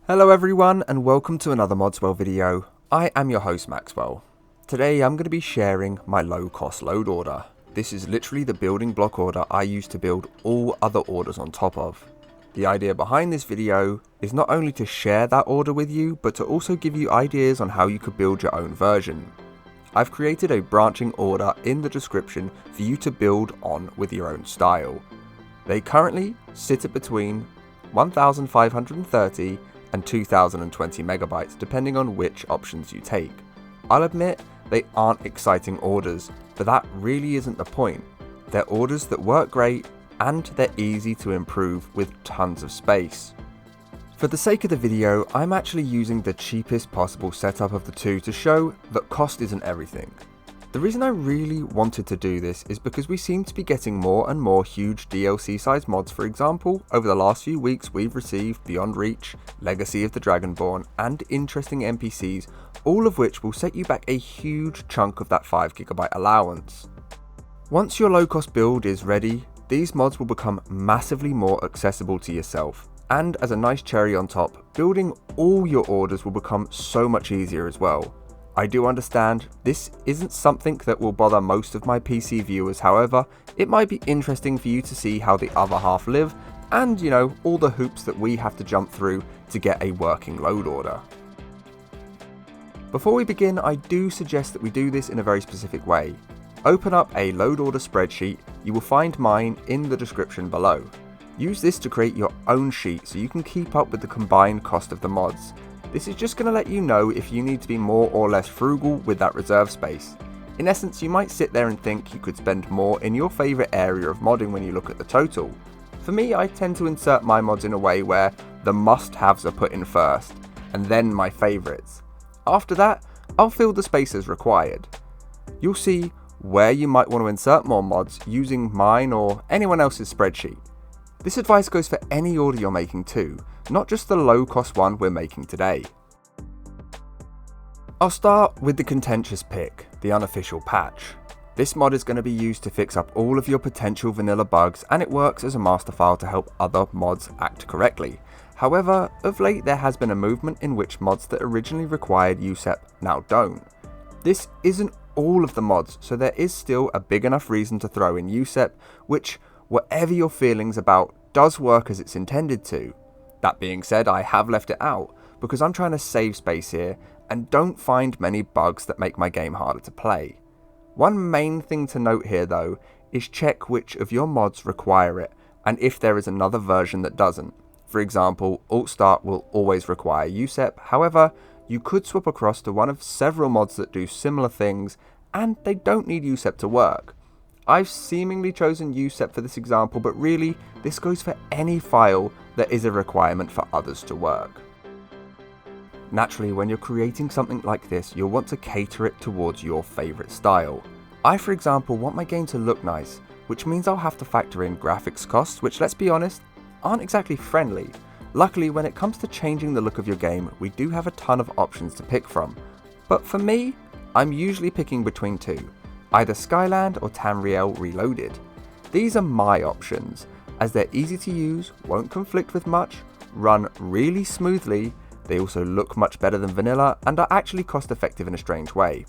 Hello everyone and welcome to another Modswell video. I am your host Maxwell. Today I'm going to be sharing my low cost load order. This is literally the building block order I use to build all other orders on top of. The idea behind this video is not only to share that order with you, but to also give you ideas on how you could build your own version. I've created a branching order in the description for you to build on with your own style. They currently sit at between 1530 and 2020 megabytes depending on which options you take. I'll admit they aren't exciting orders, but that really isn't the point. They're orders that work great and they're easy to improve with tons of space. For the sake of the video, I'm actually using the cheapest possible setup of the two to show that cost isn't everything. The reason I really wanted to do this is because we seem to be getting more and more huge DLC sized mods. For example, over the last few weeks we've received Beyond Reach, Legacy of the Dragonborn and interesting NPCs, all of which will set you back a huge chunk of that 5GB allowance. Once your low cost build is ready, these mods will become massively more accessible to yourself, and as a nice cherry on top, building all your orders will become so much easier as well. I do understand this isn't something that will bother most of my PC viewers, however, it might be interesting for you to see how the other half live and, all the hoops that we have to jump through to get a working load order. Before we begin, I do suggest that we do this in a very specific way. Open up a load order spreadsheet. You will find mine in the description below. Use this to create your own sheet so you can keep up with the combined cost of the mods. This is just going to let you know if you need to be more or less frugal with that reserve space. In essence, you might sit there and think you could spend more in your favourite area of modding when you look at the total. For me, I tend to insert my mods in a way where the must-haves are put in first, and then my favourites. After that, I'll fill the space as required. You'll see where you might want to insert more mods using mine or anyone else's spreadsheet. This advice goes for any order you're making too, not just the low cost one we're making today. I'll start with the contentious pick, the unofficial patch. This mod is going to be used to fix up all of your potential vanilla bugs, and it works as a master file to help other mods act correctly. However, of late there has been a movement in which mods that originally required USSEP now don't. This isn't all of the mods, so there is still a big enough reason to throw in USSEP, which, whatever your feelings about, does work as it's intended to. That being said, I have left it out because I'm trying to save space here and don't find many bugs that make my game harder to play. One main thing to note here though is check which of your mods require it and if there is another version that doesn't. For example, Alt Start will always require USSEP, however, you could swap across to one of several mods that do similar things and they don't need USSEP to work. I've seemingly chosen USSEP for this example, but really, this goes for any file that is a requirement for others to work. Naturally, when you're creating something like this, you'll want to cater it towards your favourite style. I, for example, want my game to look nice, which means I'll have to factor in graphics costs, which, let's be honest, aren't exactly friendly. Luckily, when it comes to changing the look of your game, we do have a ton of options to pick from. But for me, I'm usually picking between two. Either Skyland or Tamriel Reloaded. These are my options, as they're easy to use, won't conflict with much, run really smoothly, they also look much better than vanilla, and are actually cost effective in a strange way.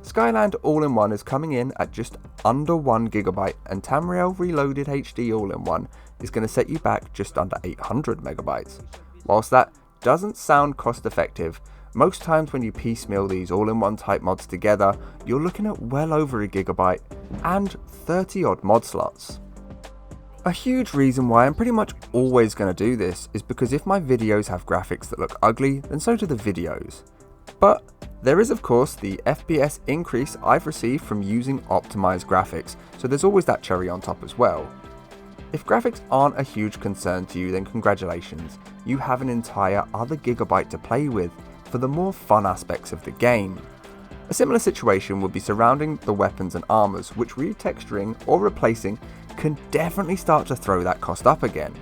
Skyland All-in-One is coming in at just under 1GB, and Tamriel Reloaded HD All-in-One is going to set you back just under 800 megabytes. Whilst that doesn't sound cost effective, most times when you piecemeal these all-in-one type mods together, you're looking at well over 1GB and 30 odd mod slots. A huge reason why I'm pretty much always going to do this is because if my videos have graphics that look ugly, then so do the videos. But there is of course the FPS increase I've received from using optimized graphics, so there's always that cherry on top as well. If graphics aren't a huge concern to you, then congratulations, you have an entire other gigabyte to play with for the more fun aspects of the game. A similar situation would be surrounding the weapons and armors, which retexturing or replacing can definitely start to throw that cost up again.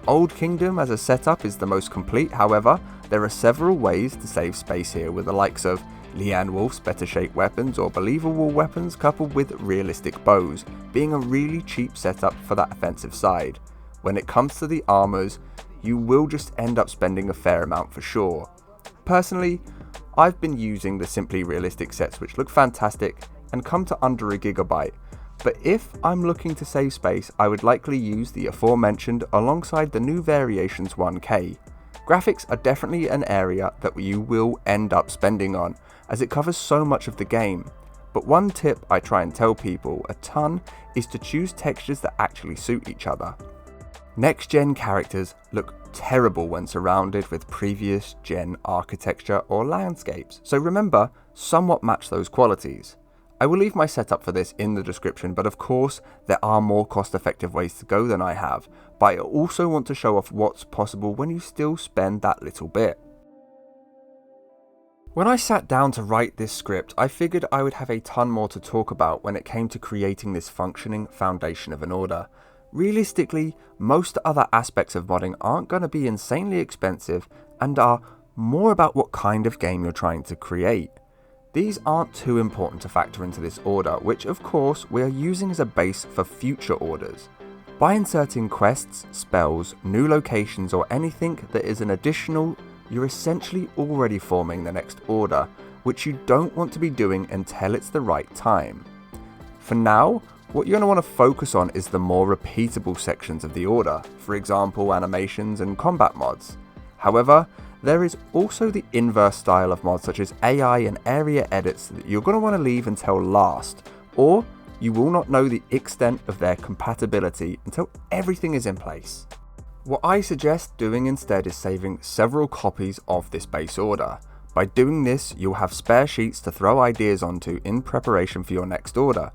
Old Kingdom as a setup is the most complete, however, there are several ways to save space here with the likes of Leanne Wolf's better shaped weapons or believable weapons coupled with realistic bows, being a really cheap setup for that offensive side. When it comes to the armors, you will just end up spending a fair amount for sure. Personally, I've been using the Simply Realistic sets, which look fantastic and come to under a gigabyte, but if I'm looking to save space, I would likely use the aforementioned alongside the new Variations 1K. Graphics are definitely an area that you will end up spending on, as it covers so much of the game. But one tip I try and tell people a ton is to choose textures that actually suit each other. Next gen characters look terrible when surrounded with previous gen architecture or landscapes, so remember, somewhat match those qualities. I will leave my setup for this in the description, but of course there are more cost effective ways to go than I have, but I also want to show off what's possible when you still spend that little bit. When I sat down to write this script, I figured I would have a ton more to talk about when it came to creating this functioning foundation of an order. Realistically, most other aspects of modding aren't going to be insanely expensive and are more about what kind of game you're trying to create. These aren't too important to factor into this order, which of course we are using as a base for future orders. By inserting quests, spells, new locations or anything that is an additional, you're essentially already forming the next order, which you don't want to be doing until it's the right time. For now, what you're going to want to focus on is the more repeatable sections of the order, for example animations and combat mods. However, there is also the inverse style of mods such as AI and area edits that you're going to want to leave until last, or you will not know the extent of their compatibility until everything is in place. What I suggest doing instead is saving several copies of this base order. By doing this, you'll have spare sheets to throw ideas onto in preparation for your next order.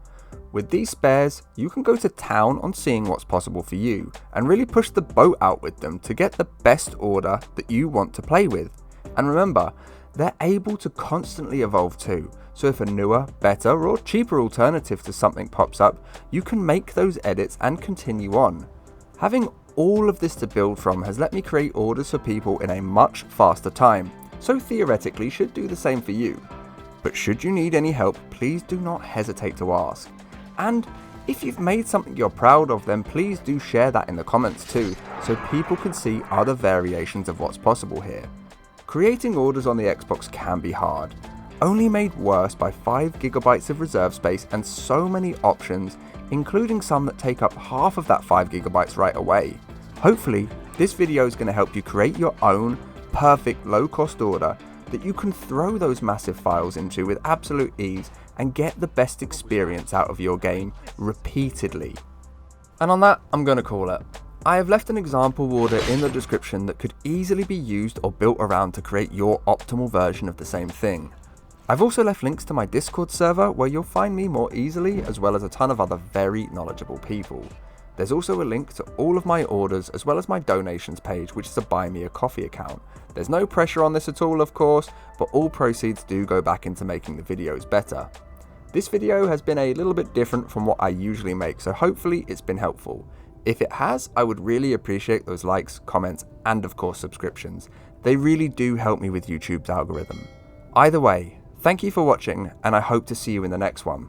With these spares, you can go to town on seeing what's possible for you, and really push the boat out with them to get the best order that you want to play with. And remember, they're able to constantly evolve too, so if a newer, better or cheaper alternative to something pops up, you can make those edits and continue on. Having all of this to build from has let me create orders for people in a much faster time, so theoretically should do the same for you. But should you need any help, please do not hesitate to ask. And if you've made something you're proud of, then please do share that in the comments too, so people can see other variations of what's possible here. Creating orders on the Xbox can be hard, only made worse by 5 GB of reserve space and so many options, including some that take up half of that 5 GB right away. Hopefully, this video is going to help you create your own perfect low-cost order that you can throw those massive files into with absolute ease and get the best experience out of your game repeatedly. And on that, I'm going to call it. I have left an example order in the description that could easily be used or built around to create your optimal version of the same thing. I've also left links to my Discord server where you'll find me more easily, as well as a ton of other very knowledgeable people. There's also a link to all of my orders as well as my donations page, which is a buy me a coffee account. There's no pressure on this at all, of course, but all proceeds do go back into making the videos better. This video has been a little bit different from what I usually make, so hopefully it's been helpful. If it has, I would really appreciate those likes, comments, and of course subscriptions. They really do help me with YouTube's algorithm. Either way, thank you for watching, and I hope to see you in the next one.